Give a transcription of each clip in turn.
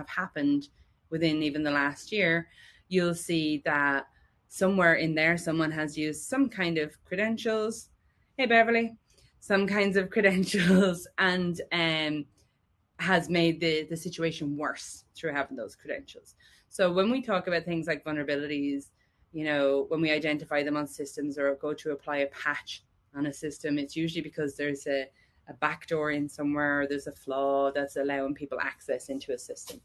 happened within even the last year, you'll see that somewhere in there, someone has used some kind of credentials. Hey, Beverly, some kinds of credentials, and has made the situation worse through having those credentials. So when we talk about things like vulnerabilities, when we identify them on systems or go to apply a patch on a system, it's usually because there's a backdoor in somewhere, or there's a flaw that's allowing people access into a system.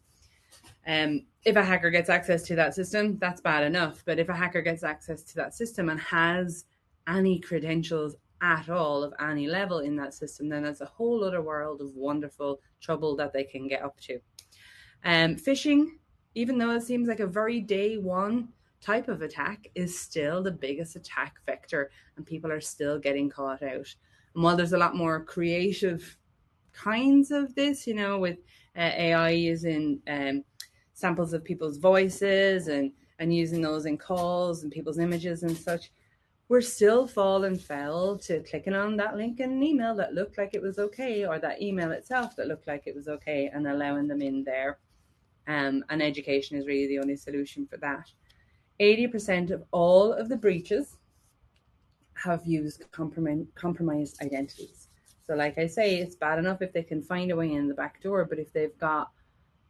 If a hacker gets access to that system, that's bad enough. But if a hacker gets access to that system and has any credentials at all of any level in that system, then there's a whole other world of wonderful trouble that they can get up to. Phishing, even though it seems like a very day one type of attack, is still the biggest attack vector, and people are still getting caught out. And while there's a lot more creative kinds of this, with AI using samples of people's voices and using those in calls and people's images and such, we're still falling foul to clicking on that link in an email that looked like it was okay, or that email itself that looked like it was okay, and allowing them in there. And education is really the only solution for that. 80% of all of the breaches have used compromised identities. So like I say, it's bad enough if they can find a way in the back door, but if they've got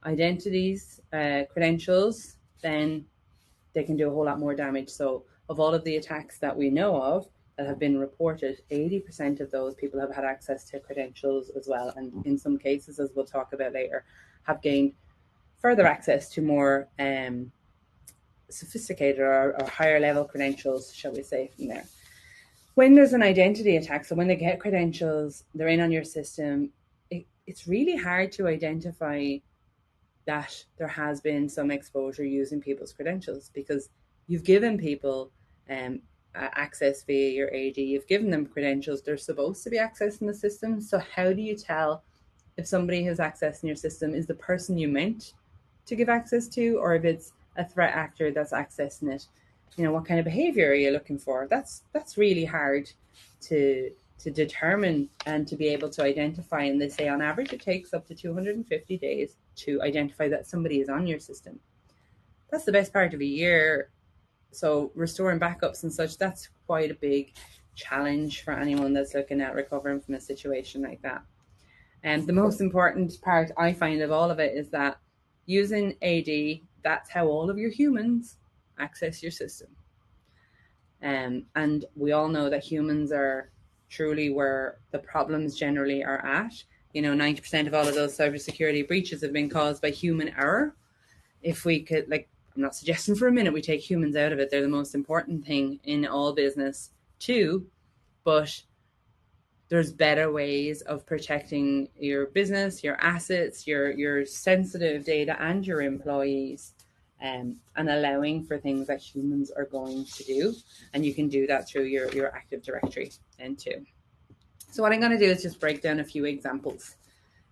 identities, credentials, then they can do a whole lot more damage. So of all of the attacks that we know of that have been reported, 80% of those people have had access to credentials as well. And in some cases, as we'll talk about later, have gained further access to more sophisticated or higher level credentials, shall we say, from there. When there's an identity attack, so when they get credentials, they're in on your system, it's really hard to identify that there has been some exposure using people's credentials, because you've given people access via your AD, you've given them credentials, they're supposed to be accessing the system. So how do you tell if somebody who's accessing your system is the person you meant to give access to, or if it's a threat actor that's accessing it? What kind of behavior are you looking for? That's really hard to determine and to be able to identify. And they say on average it takes up to 250 days to identify that somebody is on your system. That's the best part of a year. So restoring backups and such, that's quite a big challenge for anyone that's looking at recovering from a situation like that. And the most important part I find of all of it is that using AD, that's how all of your humans access your system. And we all know that humans are truly where the problems generally are at. 90% of all of those cybersecurity breaches have been caused by human error. If we could, I'm not suggesting for a minute we take humans out of it. They're the most important thing in all business too. But there's better ways of protecting your business, your assets, your sensitive data, and your employees, and allowing for things that humans are going to do. And you can do that through your Active Directory then too. So what I'm going to do is just break down a few examples.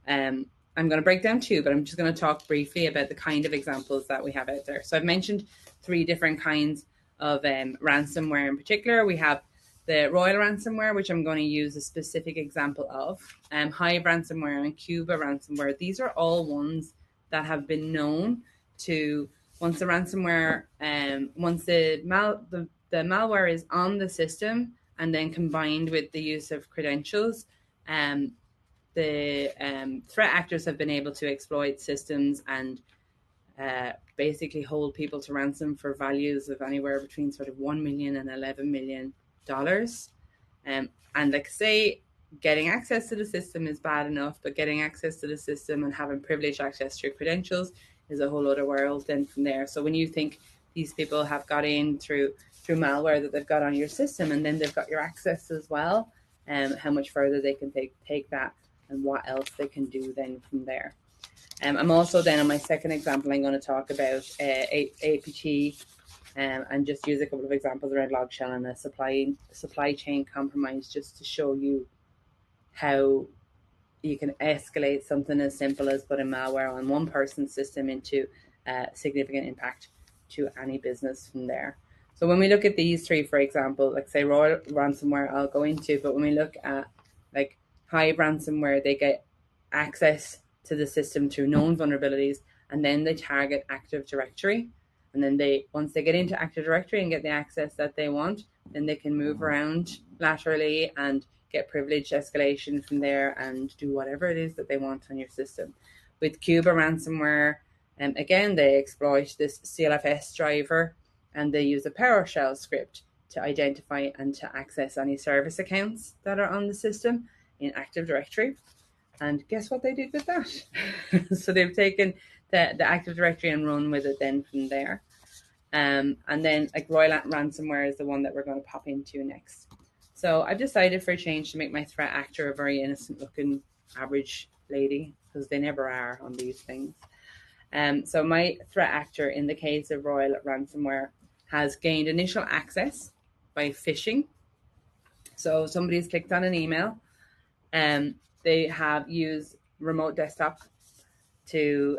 I'm going to break down two, but I'm just going to talk briefly about the kind of examples that we have out there. So I've mentioned 3 different kinds of ransomware in particular. We have the Royal ransomware, which I'm going to use a specific example of, Hive ransomware and Cuba ransomware. These are all ones that have been known to, once the ransomware, once the malware is on the system and then combined with the use of credentials, the threat actors have been able to exploit systems and basically hold people to ransom for values of anywhere between sort of $1 million and $11 million. And like I say, getting access to the system is bad enough, but getting access to the system and having privileged access to your credentials is a whole other world then from there. So when you think these people have got in through malware that they've got on your system, and then they've got your access as well, how much further they can take that, and what else they can do then from there. I'm also then on my second example, I'm going to talk about APT and just use a couple of examples around log shell and a supply chain compromise, just to show you how you can escalate something as simple as putting malware on one person's system into significant impact to any business from there. So when we look at these 3, for example, like say Royal ransomware, I'll go into, but when we look at like Hive ransomware, they get access to the system through known vulnerabilities, and then they target Active Directory. And then once they get into Active Directory and get the access that they want, then they can move around laterally and get privilege escalation from there and do whatever it is that they want on your system. With Cuba ransomware, again, they exploit this CLFS driver, and they use a PowerShell script to identify and to access any service accounts that are on the system in Active Directory. And guess what they did with that? So they've taken the Active Directory and run with it then from there. And then like Royal Ransomware is the one that we're going to pop into next. So I've decided for a change to make my threat actor a very innocent looking average lady, because they never are on these things. So my threat actor in the case of Royal Ransomware has gained initial access by phishing. So somebody's clicked on an email, and they have used remote desktop to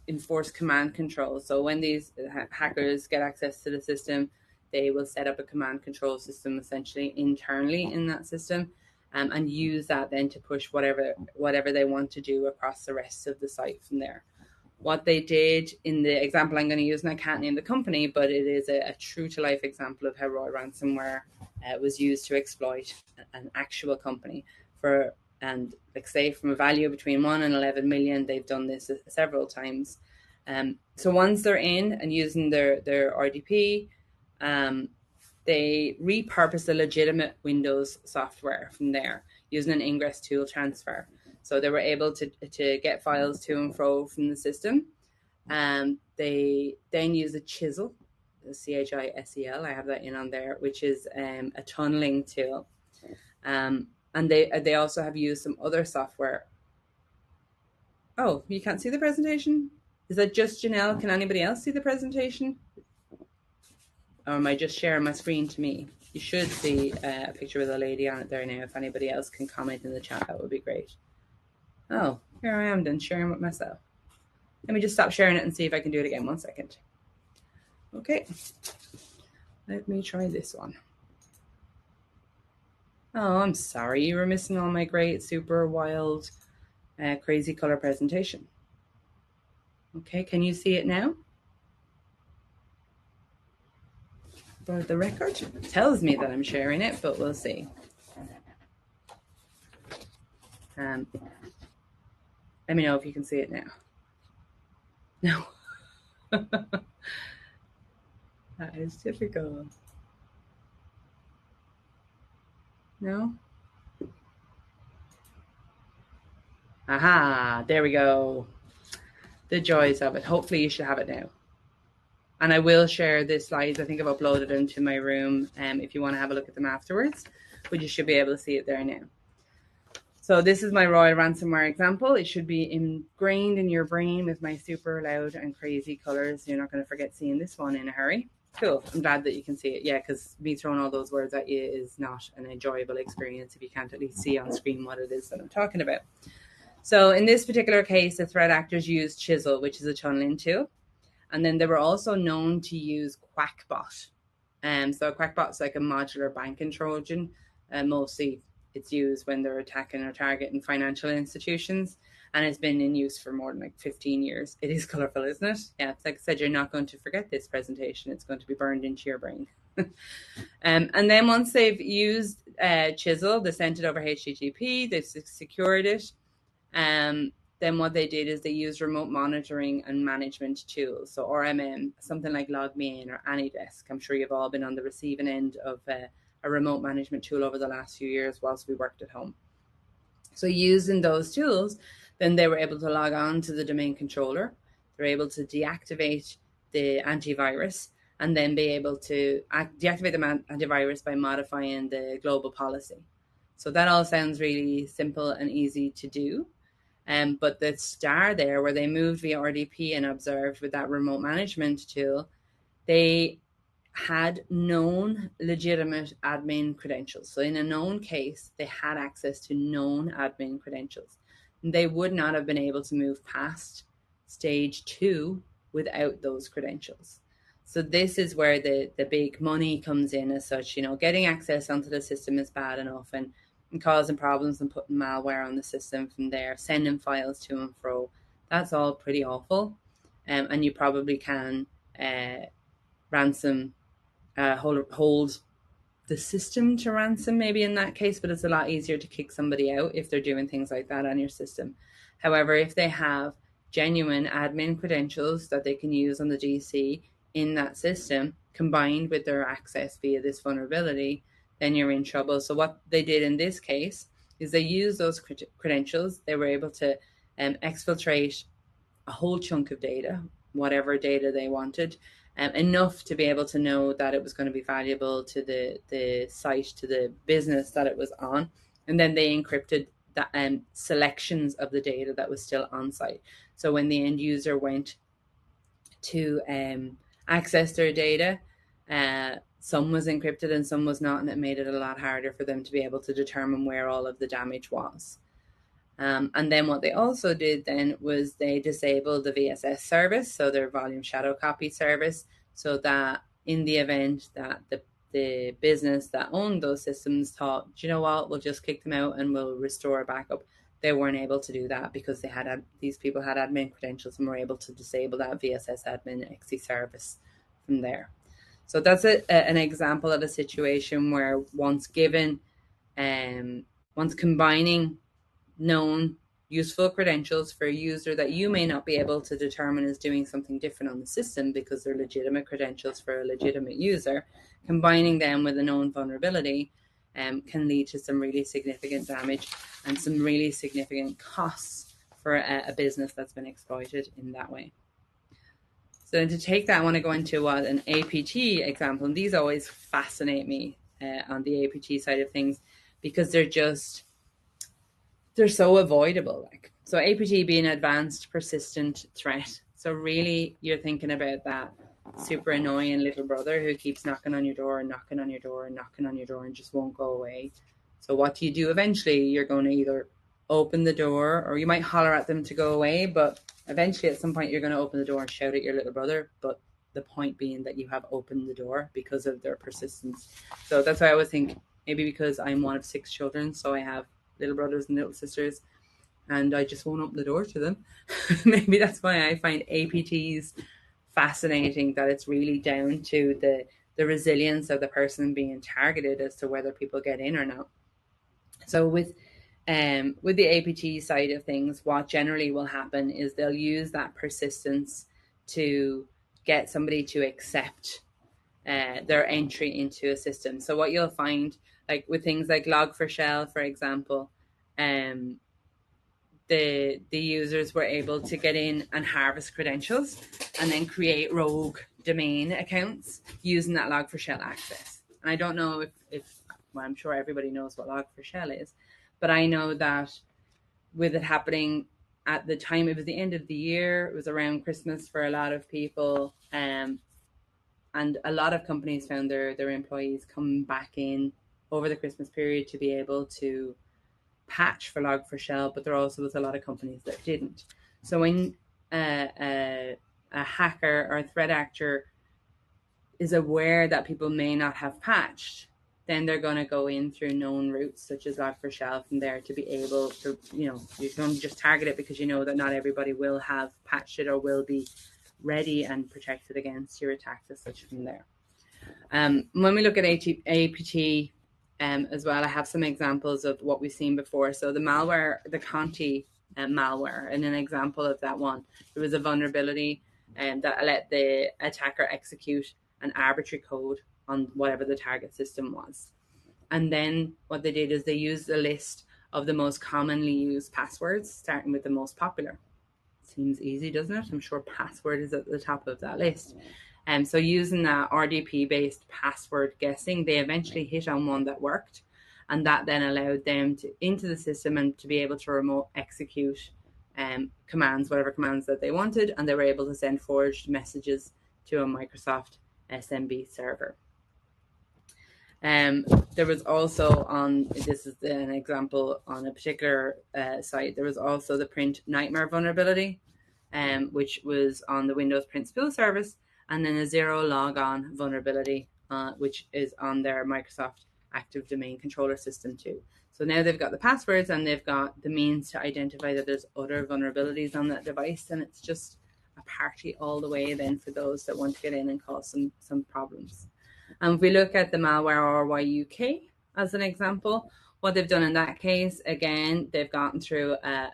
enforce command control. So when these hackers get access to the system, they will set up a command control system essentially internally in that system, and use that then to push whatever they want to do across the rest of the site from there. What they did in the example I'm going to use, and I can't name the company, but it is a true to life example of how Royal Ransomware was used to exploit an actual company for, and like say from a value between 1 and 11 million, they've done this several times. So once they're in and using their RDP, they repurpose a legitimate Windows software from there using an ingress tool transfer. So they were able to get files to and fro from the system. They then use a chisel, the CHISEL, I have that in on there, which is a tunneling tool. And they also have used some other software. Oh, you can't see the presentation? Is that just Janelle? Can anybody else see the presentation? Or am I just sharing my screen to me? You should see a picture with a lady on it there now. If anybody else can comment in the chat, that would be great. Oh, here I am then sharing with myself. Let me just stop sharing it and see if I can do it again. 1 second. Okay. Let me try this one. Oh, I'm sorry. You were missing all my great, super wild, crazy color presentation. Okay, can you see it now? For the record, it tells me that I'm sharing it, but we'll see. Let me know if you can see it now. No. That is difficult. No? Aha, there we go. The joys of it. Hopefully you should have it now. And I will share the slides. I think I've uploaded them to my room if you want to have a look at them afterwards, but you should be able to see it there now. So this is my Royal Ransomware example. It should be ingrained in your brain with my super loud and crazy colors. You're not going to forget seeing this one in a hurry. Cool. I'm glad that you can see it. Yeah, because me throwing all those words at you is not an enjoyable experience if you can't at least see on screen what it is that I'm talking about. So in this particular case, the threat actors used Chisel, which is a tunneling tool. And then they were also known to use Quackbot. So a Quackbot is like a modular banking Trojan. Mostly it's used when they're attacking or targeting financial institutions, and it's been in use for more than like 15 years. It is colorful, isn't it? Yeah, it's like I said, you're not going to forget this presentation. It's going to be burned into your brain. And then once they've used Chisel, they sent it over HTTP, they've secured it. Then what they did is they used remote monitoring and management tools. So RMM, something like LogMeIn or AnyDesk. I'm sure you've all been on the receiving end of a remote management tool over the last few years whilst we worked at home. So using those tools, then they were able to log on to the domain controller. They're able to deactivate the antivirus and then be able to deactivate the antivirus by modifying the global policy. So that all sounds really simple and easy to do. But the star there, where they moved via RDP and observed with that remote management tool, they had known legitimate admin credentials. So in a known case, they had access to known admin credentials. And they would not have been able to move past stage 2 without those credentials. So this is where the big money comes in as such. You know, getting access onto the system is bad enough, and causing problems and putting malware on the system from there, sending files to and fro. That's all pretty awful. And you probably can ransom, hold the system to ransom maybe in that case, but it's a lot easier to kick somebody out if they're doing things like that on your system. However, if they have genuine admin credentials that they can use on the GC in that system combined with their access via this vulnerability, then you're in trouble. So what they did in this case is they used those credentials. They were able to exfiltrate a whole chunk of data, whatever data they wanted, enough to be able to know that it was going to be valuable to the site, to the business that it was on. And then they encrypted that selections of the data that was still on site. So when the end user went to access their data, some was encrypted and some was not, and it made it a lot harder for them to be able to determine where all of the damage was. And then what they also did then was they disabled the VSS service, so their volume shadow copy service, so that in the event that the business that owned those systems thought, do you know what, we'll just kick them out and we'll restore a backup, they weren't able to do that because they had these people had admin credentials and were able to disable that VSS admin XE service from there. So that's an example of a situation where once combining known useful credentials for a user that you may not be able to determine is doing something different on the system because they're legitimate credentials for a legitimate user, combining them with a known vulnerability can lead to some really significant damage and some really significant costs for a business that's been exploited in that way. So to take that, I want to go into what an APT example, and these always fascinate me on the APT side of things because they're so avoidable. So APT being advanced persistent threat. So really you're thinking about that super annoying little brother who keeps knocking on your door and knocking on your door and knocking on your door and just won't go away. So what do you do eventually? You're going to either open the door or you might holler at them to go away, but eventually at some point you're going to open the door and shout at your little brother, but the point being that you have opened the door because of their persistence. So that's why I always think, maybe because I'm one of 6 children, so I have little brothers and little sisters, and I just won't open the door to them. Maybe that's why I find APTs fascinating, that it's really down to the resilience of the person being targeted as to whether people get in or not. So with the APT side of things, what generally will happen is they'll use that persistence to get somebody to accept their entry into a system. So what you'll find, like with things like Log4Shell, for example, the users were able to get in and harvest credentials and then create rogue domain accounts using that Log4Shell access. And I don't know if well, I'm sure everybody knows what Log4Shell is, but I know that with it happening at the time, it was the end of the year, it was around Christmas for a lot of people, and a lot of companies found their employees coming back in over the Christmas period to be able to patch for Log4Shell, but there also was a lot of companies that didn't. So when a hacker or a threat actor is aware that people may not have patched, then they're going to go in through known routes such as Log4Shell from there to be able to, you don't just target it because you know that not everybody will have patched it or will be ready and protected against your attacks as such from there. When we look at APT as well, I have some examples of what we've seen before. So the malware, the Conti malware, and an example of that one, there was a vulnerability that let the attacker execute an arbitrary code on whatever the target system was. And then what they did is they used a list of the most commonly used passwords, starting with the most popular. Seems easy, doesn't it? I'm sure password is at the top of that list. So using that RDP-based password guessing, they eventually hit on one that worked, and that then allowed them to into the system and to be able to remote execute commands, whatever commands that they wanted, and they were able to send forged messages to a Microsoft SMB server. There was also this is an example on a particular site, there was also the print nightmare vulnerability, which was on the Windows print spool service, and then a zero logon vulnerability, which is on their Microsoft active domain controller system too. So now they've got the passwords and they've got the means to identify that there's other vulnerabilities on that device, and it's just a party all the way then for those that want to get in and cause some problems. And if we look at the malware RY UK as an example, what they've done in that case, again, they've gotten through a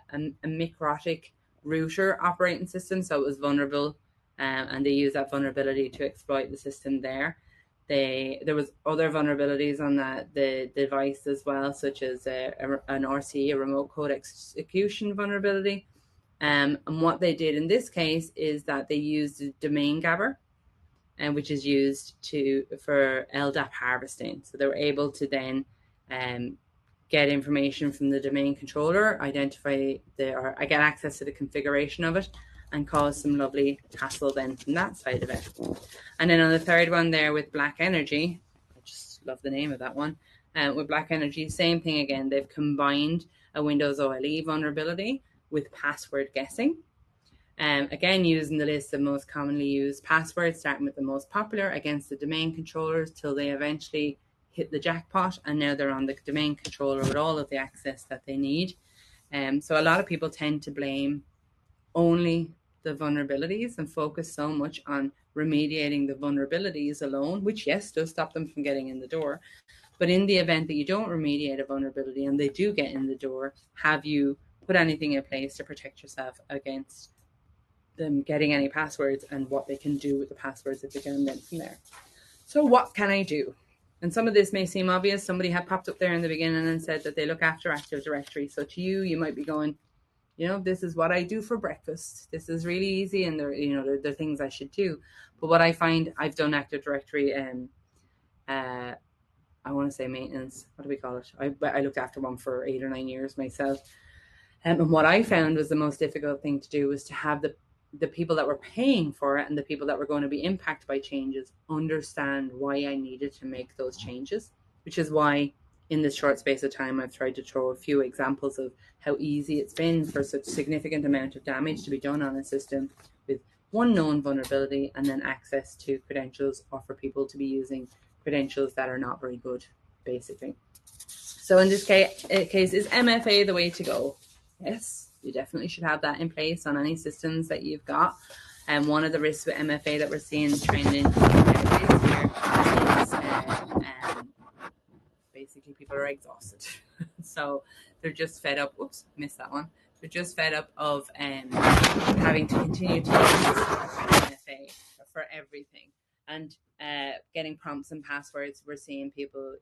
microtic router operating system, so it was vulnerable, and they used that vulnerability to exploit the system there. There was other vulnerabilities on the device as well, such as an RCE, a remote code execution vulnerability. And what they did in this case is that they used a domain gabber, which is used for LDAP harvesting. So they were able to then get information from the domain controller, identify or get access to the configuration of it, and cause some lovely hassle then from that side of it. And then on the third one there with Black Energy, I just love the name of that one. With Black Energy, same thing again. They've combined a Windows OLE vulnerability with password guessing. Again, using the list of most commonly used passwords, starting with the most popular against the domain controllers till they eventually hit the jackpot, and now they're on the domain controller with all of the access that they need. So a lot of people tend to blame only the vulnerabilities and focus so much on remediating the vulnerabilities alone, which yes, does stop them from getting in the door. But in the event that you don't remediate a vulnerability and they do get in the door, have you put anything in place to protect yourself against them getting any passwords and what they can do with the passwords if they get them then from there? So what can I do? And some of this may seem obvious. Somebody had popped up there in the beginning and said that they look after Active Directory. So to you, you might be going, this is what I do for breakfast. This is really easy, and they're things I should do. But what I find, I've done Active Directory and I want to say maintenance. What do we call it? I looked after one for 8 or 9 years myself. And what I found was the most difficult thing to do was to have the people that were paying for it and the people that were going to be impacted by changes understand why I needed to make those changes, which is why in this short space of time, I've tried to throw a few examples of how easy it's been for such significant amount of damage to be done on a system with one known vulnerability and then access to credentials, or for people to be using credentials that are not very good, basically. So in this case, is MFA the way to go? Yes, you definitely should have that in place on any systems that you've got. And one of the risks with MFA that we're seeing trending nowadays here is basically people are exhausted. So they're just fed up. Oops, missed that one. They're just fed up of having to continue to use MFA for everything. And getting prompts and passwords, we're seeing people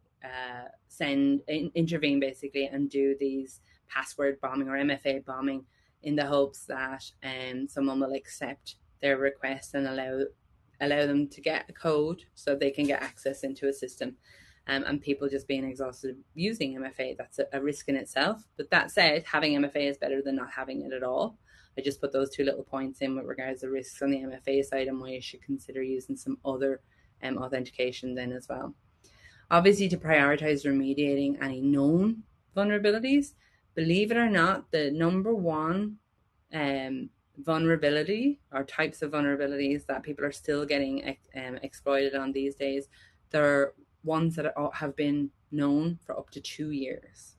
intervene basically and do these password bombing or MFA bombing in the hopes that someone will accept their request and allow them to get a code so they can get access into a system. And people just being exhausted using MFA, that's a risk in itself. But that said, having MFA is better than not having it at all. I just put those 2 little points in with regards to risks on the MFA side and why you should consider using some other authentication then as well. Obviously, to prioritize remediating any known vulnerabilities, believe it or not, the number one vulnerability or types of vulnerabilities that people are still getting exploited on these days, they're ones that have been known for up to 2 years.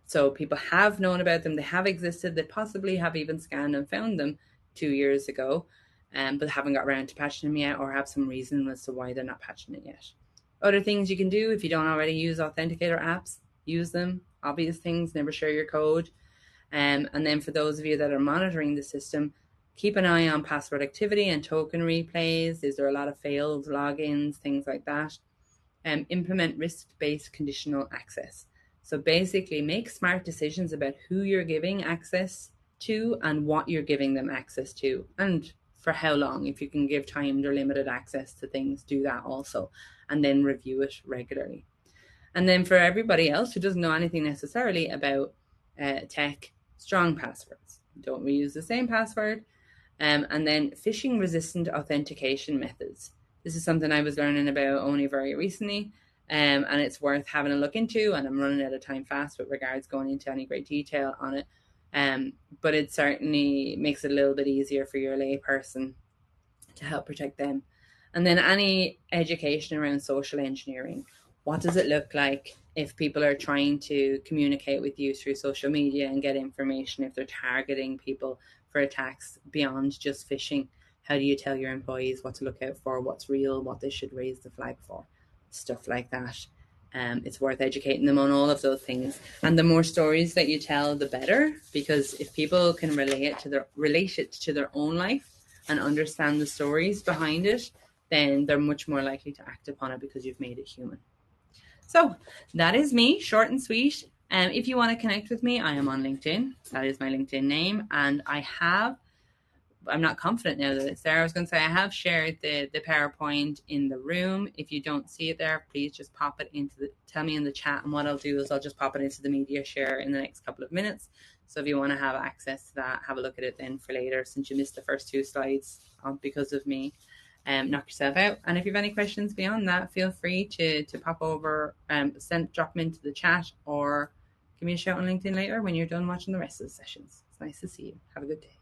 So people have known about them, they have existed, they possibly have even scanned and found them 2 years ago, but haven't got around to patching them yet, or have some reason as to why they're not patching it yet. Other things you can do, if you don't already use authenticator apps, use them. Obvious things, never share your code. And then for those of you that are monitoring the system, keep an eye on password activity and token replays. Is there a lot of failed logins, things like that? Implement risk-based conditional access. So basically make smart decisions about who you're giving access to and what you're giving them access to, and for how long. If you can give timed or limited access to things, do that also, and then review it regularly. And then for everybody else who doesn't know anything necessarily about tech, strong passwords. Don't reuse the same password. And then phishing resistant authentication methods. This is something I was learning about only very recently, and it's worth having a look into, and I'm running out of time fast with regards going into any great detail on it. But it certainly makes it a little bit easier for your lay person to help protect them. And then any education around social engineering. What does it look like if people are trying to communicate with you through social media and get information, if they're targeting people for attacks beyond just phishing? How do you tell your employees what to look out for, what's real, what they should raise the flag for? Stuff like that. It's worth educating them on all of those things. And the more stories that you tell, the better, because if people can relate it to their own life and understand the stories behind it, then they're much more likely to act upon it because you've made it human. So that is me, short and sweet. If you want to connect with me, I am on LinkedIn. That is my LinkedIn name. And I'm not confident now that it's there. I was going to say I have shared the PowerPoint in the room. If you don't see it there, please just pop it tell me in the chat. And what I'll do is I'll just pop it into the media share in the next couple of minutes. So if you want to have access to that, have a look at it then for later, since you missed the first 2 slides because of me. Knock yourself out. And if you have any questions beyond that, feel free to pop over, drop them into the chat, or give me a shout on LinkedIn later when you're done watching the rest of the sessions. It's nice to see you. Have a good day.